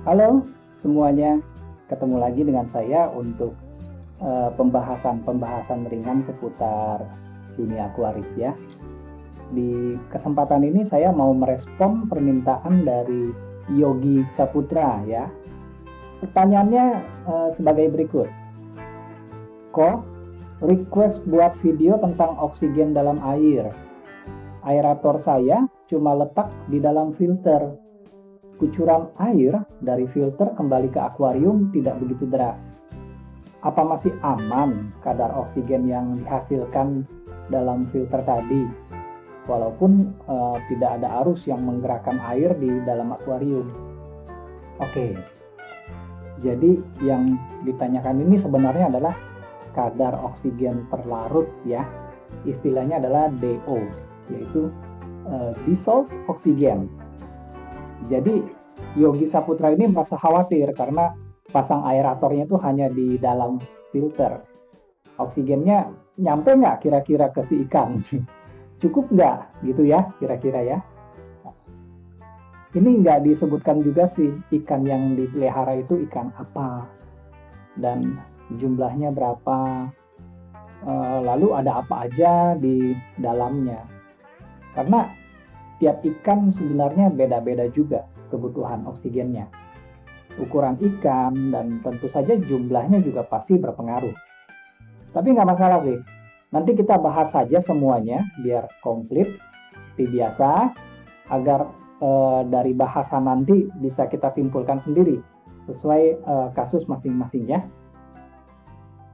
Halo semuanya, ketemu lagi dengan saya untuk pembahasan ringan seputar dunia akuaris ya. Di kesempatan ini saya mau merespon permintaan dari Yogi Saputra ya. Pertanyaannya sebagai berikut. Ko, request buat video tentang oksigen dalam air. Aerator saya cuma letak di dalam filter. Kucuran air dari filter kembali ke akuarium tidak begitu deras. Apa masih aman kadar oksigen yang dihasilkan dalam filter tadi? Walaupun tidak ada arus yang menggerakkan air di dalam akuarium. Oke, jadi yang ditanyakan ini sebenarnya adalah kadar oksigen terlarut ya. Istilahnya adalah DO, yaitu dissolved oxygen. Jadi Yogi Saputra ini merasa khawatir karena pasang aeratornya itu hanya di dalam filter. Oksigennya nyampe nggak kira-kira ke si ikan? Cukup nggak gitu ya kira-kira ya? Ini nggak disebutkan juga sih ikan yang dipelihara itu ikan apa dan jumlahnya berapa, lalu ada apa aja di dalamnya. Karena tiap ikan sebenarnya beda-beda juga kebutuhan oksigennya. Ukuran ikan dan tentu saja jumlahnya juga pasti berpengaruh. Tapi nggak masalah sih. Nanti kita bahas saja semuanya biar komplit seperti biasa agar dari bahasan nanti bisa kita simpulkan sendiri sesuai kasus masing-masing ya.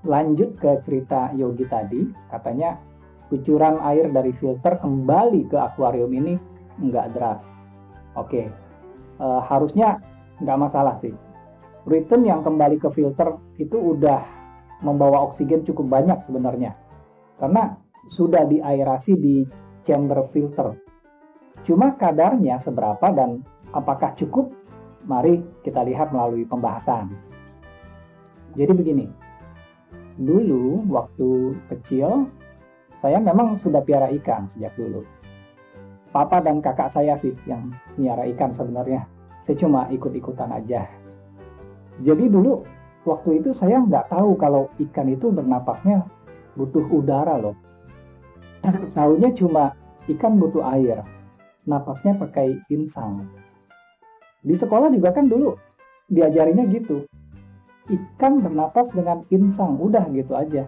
Lanjut ke cerita Yogi tadi, katanya kucuran air dari filter kembali ke akuarium ini nggak deras. Oke, harusnya nggak masalah sih. Return yang kembali ke filter itu udah membawa oksigen cukup banyak sebenarnya. Karena sudah diaerasi di chamber filter. Cuma kadarnya seberapa dan apakah cukup? Mari kita lihat melalui pembahasan. Jadi begini, dulu waktu kecil, saya memang sudah piara ikan sejak dulu. Papa dan kakak saya sih yang miara ikan sebenarnya. Saya cuma ikut-ikutan aja. Jadi dulu waktu itu saya nggak tahu kalau ikan itu bernapasnya butuh udara loh. Tahunya cuma ikan butuh air. Napasnya pakai insang. Di sekolah juga kan dulu diajarinnya gitu. Ikan bernapas dengan insang, udah gitu aja.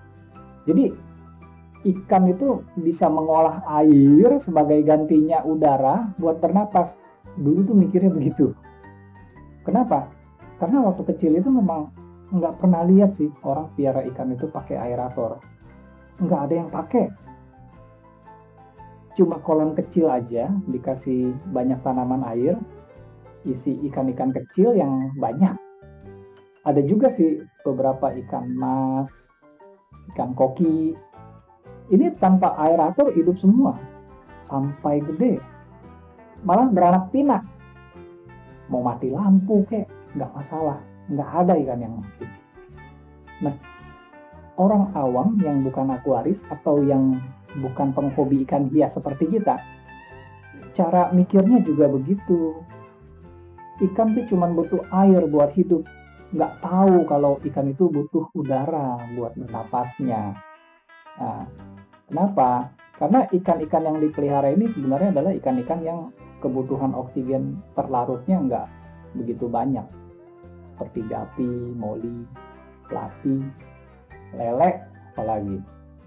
Jadi ikan itu bisa mengolah air sebagai gantinya udara buat bernapas. Dulu tuh mikirnya begitu. Kenapa? Karena waktu kecil itu memang nggak pernah lihat sih orang piara ikan itu pakai aerator. Nggak ada yang pakai. Cuma kolam kecil aja dikasih banyak tanaman air, isi ikan-ikan kecil yang banyak. Ada juga sih beberapa ikan mas, ikan koki. Ini tanpa aerator hidup semua, sampai gede. Malah beranak pinak. Mau mati lampu kek, nggak masalah. Nggak ada ikan yang mati. Nah, orang awam yang bukan akuaris atau yang bukan penghobi ikan hias seperti kita, cara mikirnya juga begitu. Ikan tuh cuma butuh air buat hidup. Nggak tahu kalau ikan itu butuh udara buat bernapasnya. Nah, kenapa? Karena ikan-ikan yang dipelihara ini sebenarnya adalah ikan-ikan yang kebutuhan oksigen terlarutnya nggak begitu banyak. Seperti gapi, moli, pelapi, lele, apalagi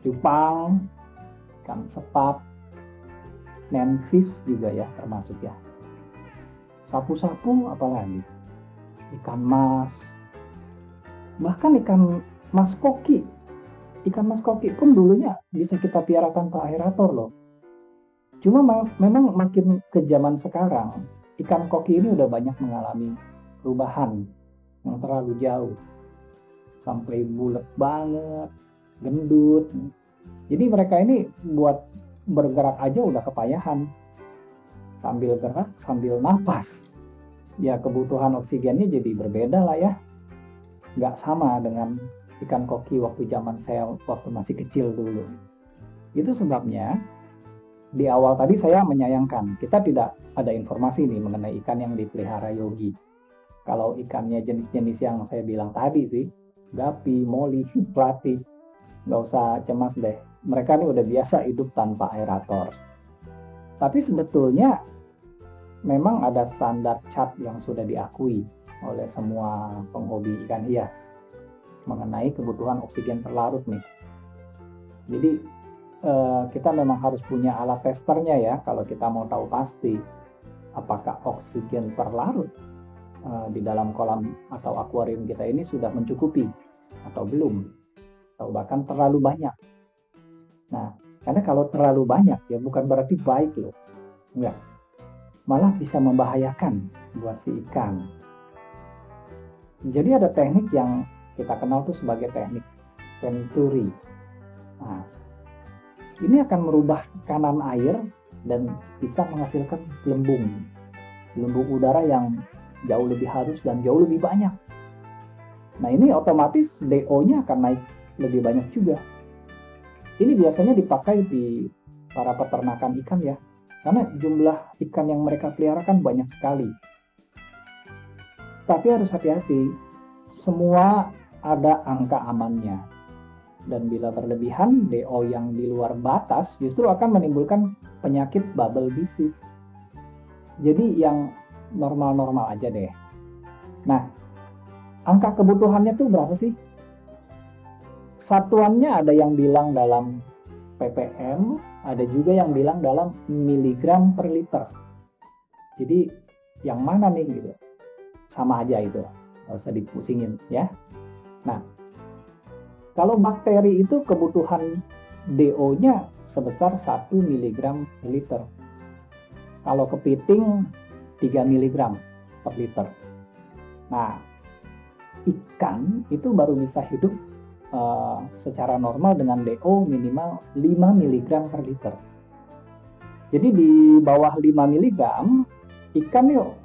cupang, ikan sepat, nenfish juga ya termasuk ya. Sapu-sapu apalagi, ikan mas, bahkan ikan mas koki. Ikan mas koki pun dulunya bisa kita piara tanpa aerator loh. Cuma memang makin ke zaman sekarang, ikan koki ini udah banyak mengalami perubahan yang terlalu jauh. Sampai bulat banget, gendut. Jadi mereka ini buat bergerak aja udah kepayahan. Sambil gerak, sambil napas. Ya kebutuhan oksigennya jadi berbeda lah ya. Nggak sama dengan ikan koki waktu zaman saya waktu masih kecil dulu. Itu sebabnya di awal tadi saya menyayangkan kita tidak ada informasi nih mengenai ikan yang dipelihara Yogi. Kalau ikannya jenis-jenis yang saya bilang tadi sih, gapi, moli, plati, nggak usah cemas deh. Mereka ini udah biasa hidup tanpa aerator. Tapi sebetulnya memang ada standar cat yang sudah diakui oleh semua penghobi ikan hias mengenai kebutuhan oksigen terlarut nih. Jadi kita memang harus punya alat testernya ya kalau kita mau tahu pasti apakah oksigen terlarut di dalam kolam atau akuarium kita ini sudah mencukupi atau belum, atau bahkan terlalu banyak. Nah, karena kalau terlalu banyak ya bukan berarti baik loh, enggak, malah bisa membahayakan buat si ikan. Jadi ada teknik yang kita kenal tuh sebagai teknik Venturi. Nah, ini akan merubah tekanan air dan bisa menghasilkan gelembung udara yang jauh lebih halus dan jauh lebih banyak. Nah, ini otomatis DO-nya akan naik lebih banyak juga. Ini biasanya dipakai di para peternakan ikan ya, karena jumlah ikan yang mereka pelihara kan banyak sekali. Tapi harus hati-hati, semua ada angka amannya. Dan bila berlebihan, DO yang di luar batas justru akan menimbulkan penyakit bubble disease. Jadi yang normal-normal aja deh. Nah, angka kebutuhannya tuh berapa sih? Satuannya ada yang bilang dalam ppm, ada juga yang bilang dalam miligram per liter. Jadi yang mana nih gitu? Sama aja itu, nggak usah dipusingin ya. Nah, kalau bakteri itu kebutuhan DO-nya sebesar 1 mg per liter. Kalau kepiting 3 mg per liter. Nah, ikan itu baru bisa hidup secara normal dengan DO minimal 5 mg per liter. Jadi di bawah 5 mg, ikan yuk,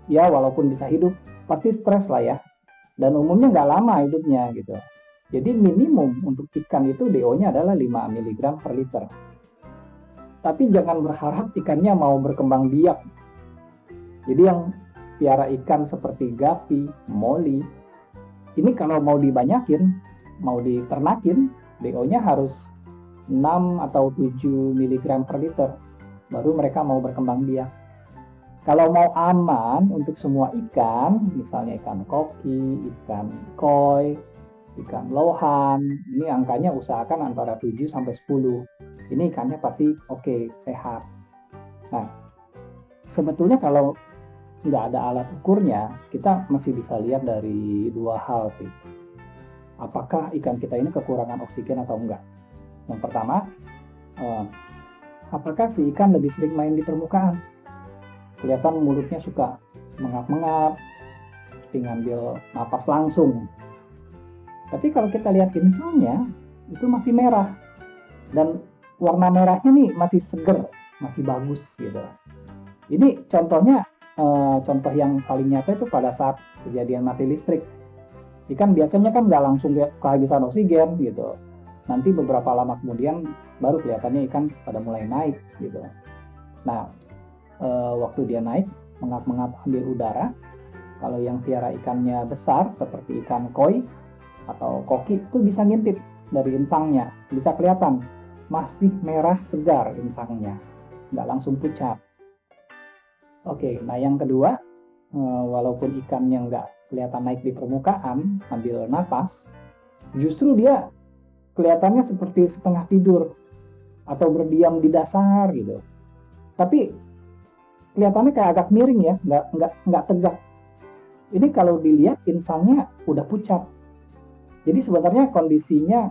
ya walaupun bisa hidup, pasti stres lah ya. Dan umumnya nggak lama hidupnya gitu. Jadi minimum untuk ikan itu DO-nya adalah 5 mg per liter. Tapi jangan berharap ikannya mau berkembang biak. Jadi yang piara ikan seperti gapi, moli, ini kalau mau dibanyakin, mau diternakin, DO-nya harus 6 atau 7 mg per liter. Baru mereka mau berkembang biak. Kalau mau aman untuk semua ikan, misalnya ikan koki, ikan koi, ikan lohan, ini angkanya usahakan antara 7 sampai 10. Ini ikannya pasti oke, sehat. Nah, sebetulnya kalau nggak ada alat ukurnya, kita masih bisa lihat dari dua hal sih. Apakah ikan kita ini kekurangan oksigen atau enggak? Yang pertama, apakah si ikan lebih sering main di permukaan? Kelihatan mulutnya suka mengap-mengap, seperti ngambil napas langsung. Tapi kalau kita lihat insangnya, itu masih merah. Dan warna merahnya nih masih seger, masih bagus gitu. Ini contohnya, contoh yang paling nyata itu pada saat kejadian mati listrik. Ikan biasanya kan nggak langsung kehabisan oksigen gitu. Nanti beberapa lama kemudian baru kelihatannya ikan pada mulai naik gitu. Nah, waktu dia naik, mengap-mengap ambil udara, kalau yang piara ikannya besar seperti ikan koi atau koki itu bisa ngintip dari insangnya, bisa kelihatan masih merah segar insangnya, nggak langsung pucat. Oke, nah yang kedua, walaupun ikannya nggak kelihatan naik di permukaan, ambil napas, justru dia kelihatannya seperti setengah tidur atau berdiam di dasar gitu. Tapi kelihatannya kayak agak miring ya, nggak tegak. Ini kalau dilihat insangnya udah pucat. Jadi sebenarnya kondisinya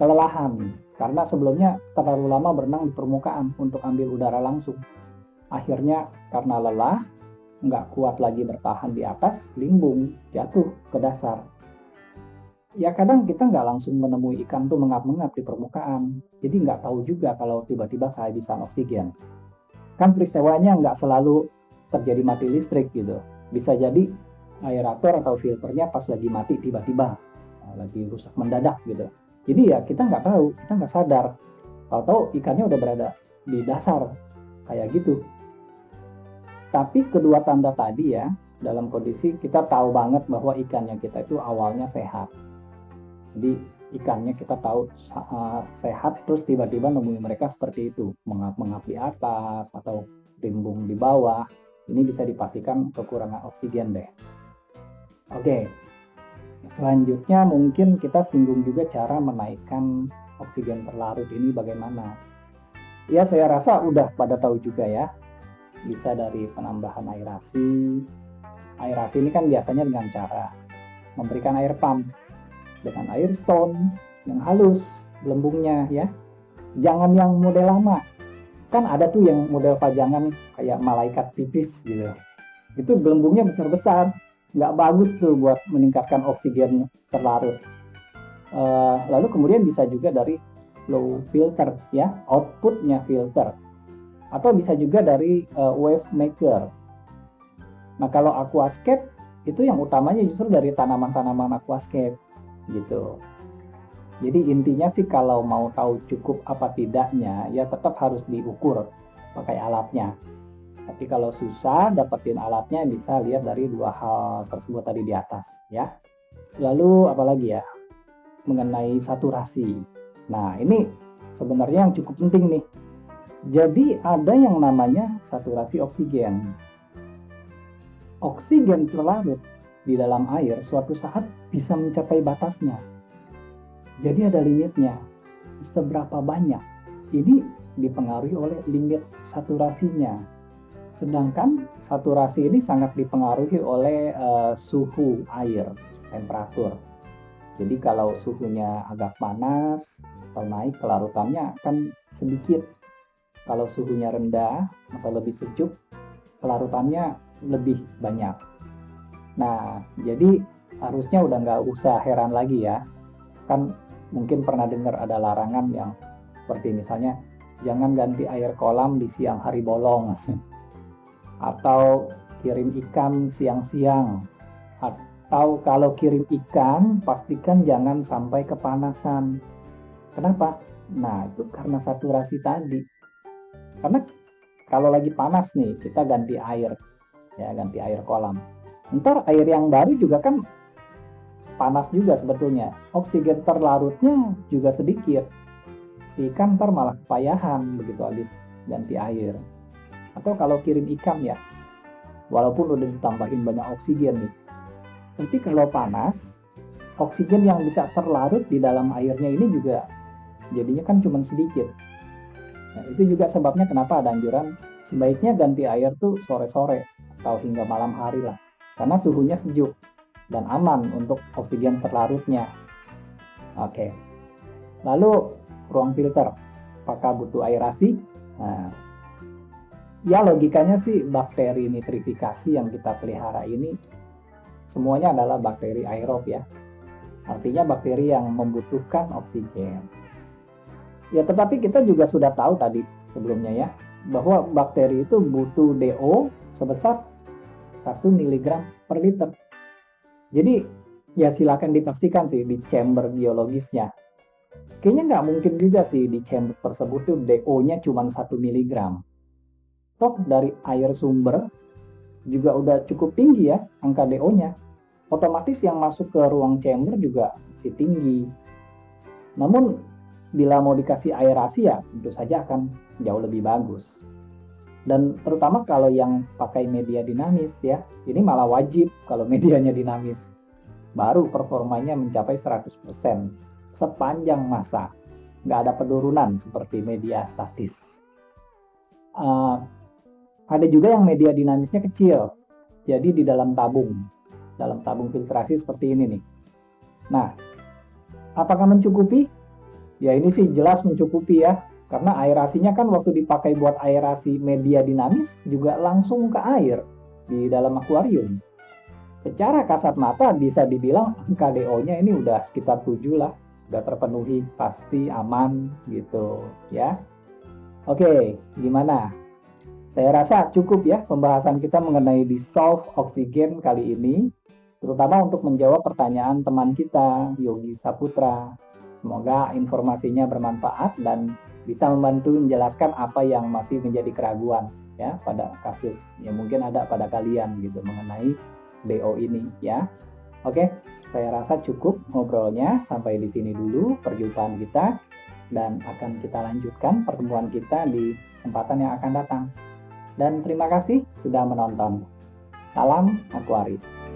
kelelahan karena sebelumnya terlalu lama berenang di permukaan untuk ambil udara langsung. Akhirnya karena lelah, nggak kuat lagi bertahan di atas, limbung, jatuh ke dasar. Ya kadang kita nggak langsung menemui ikan tuh mengap-mengap di permukaan, jadi nggak tahu juga kalau tiba-tiba kehabisan oksigen. Kan peristiwanya nggak selalu terjadi mati listrik gitu. Bisa jadi aerator atau filternya pas lagi mati tiba-tiba, lagi rusak mendadak gitu. Jadi ya kita nggak tahu, kita nggak sadar. Tahu-tahu ikannya udah berada di dasar, kayak gitu. Tapi kedua tanda tadi ya, dalam kondisi kita tahu banget bahwa ikannya kita itu awalnya sehat. Jadi ikannya kita tahu sehat, terus tiba-tiba nemuin mereka seperti itu, mengap-mengap di atas atau rimbung di bawah. Ini bisa dipastikan kekurangan oksigen deh. Oke, selanjutnya mungkin kita singgung juga cara menaikkan oksigen terlarut ini bagaimana. Ya, saya rasa udah pada tahu juga ya. Bisa dari penambahan aerasi. Aerasi ini kan biasanya dengan cara memberikan air pump dengan air stone yang halus gelembungnya ya. Jangan yang model lama. Kan ada tuh yang model pajangan kayak malaikat tipis gitu. Itu gelembungnya besar-besar. Nggak bagus tuh buat meningkatkan oksigen terlarut. Lalu kemudian bisa juga dari flow filter ya, outputnya filter, atau bisa juga dari wave maker. Nah kalau aquascape itu yang utamanya justru dari tanaman-tanaman aquascape gitu. Jadi intinya sih kalau mau tahu cukup apa tidaknya ya tetap harus diukur pakai alatnya. Tapi kalau susah dapetin alatnya bisa lihat dari dua hal tersebut tadi di atas ya. Lalu apalagi ya, mengenai saturasi. Nah ini sebenarnya yang cukup penting nih. Jadi ada yang namanya saturasi oksigen. Oksigen terlarut di dalam air suatu saat bisa mencapai batasnya. Jadi ada limitnya. Seberapa banyak? Ini dipengaruhi oleh limit saturasinya. Sedangkan saturasi ini sangat dipengaruhi oleh suhu air, temperatur. Jadi kalau suhunya agak panas atau naik, kelarutannya akan sedikit. Kalau suhunya rendah atau lebih sejuk, kelarutannya lebih banyak. Nah, jadi harusnya udah nggak usah heran lagi ya. Kan mungkin pernah dengar ada larangan yang seperti misalnya, jangan ganti air kolam di siang hari bolong. Atau kirim ikan siang-siang, atau kalau kirim ikan pastikan jangan sampai kepanasan. Kenapa? Nah itu karena saturasi tadi. Karena kalau lagi panas nih kita ganti air ya, ganti air kolam, ntar air yang baru juga kan panas juga sebetulnya, oksigen terlarutnya juga sedikit, si ikan ntar malah kepayahan begitu habis ganti air. Atau kalau kirim ikan ya, walaupun udah ditambahin banyak oksigen nih, tapi kalau panas, oksigen yang bisa terlarut di dalam airnya ini juga jadinya kan cuma sedikit. Nah, itu juga sebabnya kenapa ada anjuran sebaiknya ganti air tuh sore-sore atau hingga malam hari lah, karena suhunya sejuk dan aman untuk oksigen terlarutnya. Oke, lalu ruang filter, apakah butuh aerasi? Nah, ya logikanya sih bakteri nitrifikasi yang kita pelihara ini semuanya adalah bakteri aerob ya. Artinya bakteri yang membutuhkan oksigen. Ya tetapi kita juga sudah tahu tadi sebelumnya ya, bahwa bakteri itu butuh DO sebesar 1 mg per liter. Jadi ya silakan dipastikan sih di chamber biologisnya. Kayaknya nggak mungkin juga sih di chamber tersebut tuh DO-nya cuma 1 mg. Toh dari air sumber juga udah cukup tinggi ya angka DO-nya. Otomatis yang masuk ke ruang chamber juga masih tinggi. Namun bila mau dikasih aerasi ya tentu saja akan jauh lebih bagus. Dan terutama kalau yang pakai media dinamis ya, ini malah wajib kalau medianya dinamis. Baru performanya mencapai 100% sepanjang masa. Nggak ada penurunan seperti media statis. Ada juga yang media dinamisnya kecil, jadi di dalam tabung filtrasi seperti ini nih. Nah, apakah mencukupi? Ya ini sih jelas mencukupi ya, karena aerasinya kan waktu dipakai buat aerasi media dinamis juga langsung ke air di dalam akuarium. Secara kasat mata bisa dibilang angka DO-nya ini udah sekitar 7 lah, udah terpenuhi, pasti aman gitu ya. Oke, gimana? Saya rasa cukup ya pembahasan kita mengenai dissolve oksigen kali ini, terutama untuk menjawab pertanyaan teman kita, Yogi Saputra. Semoga informasinya bermanfaat dan bisa membantu menjelaskan apa yang masih menjadi keraguan. ya pada kasus yang mungkin ada pada kalian gitu mengenai BO ini ya. Oke, saya rasa cukup ngobrolnya sampai di sini dulu perjumpaan kita, dan akan kita lanjutkan pertemuan kita di kesempatan yang akan datang. Dan terima kasih sudah menonton. Salam Akuari.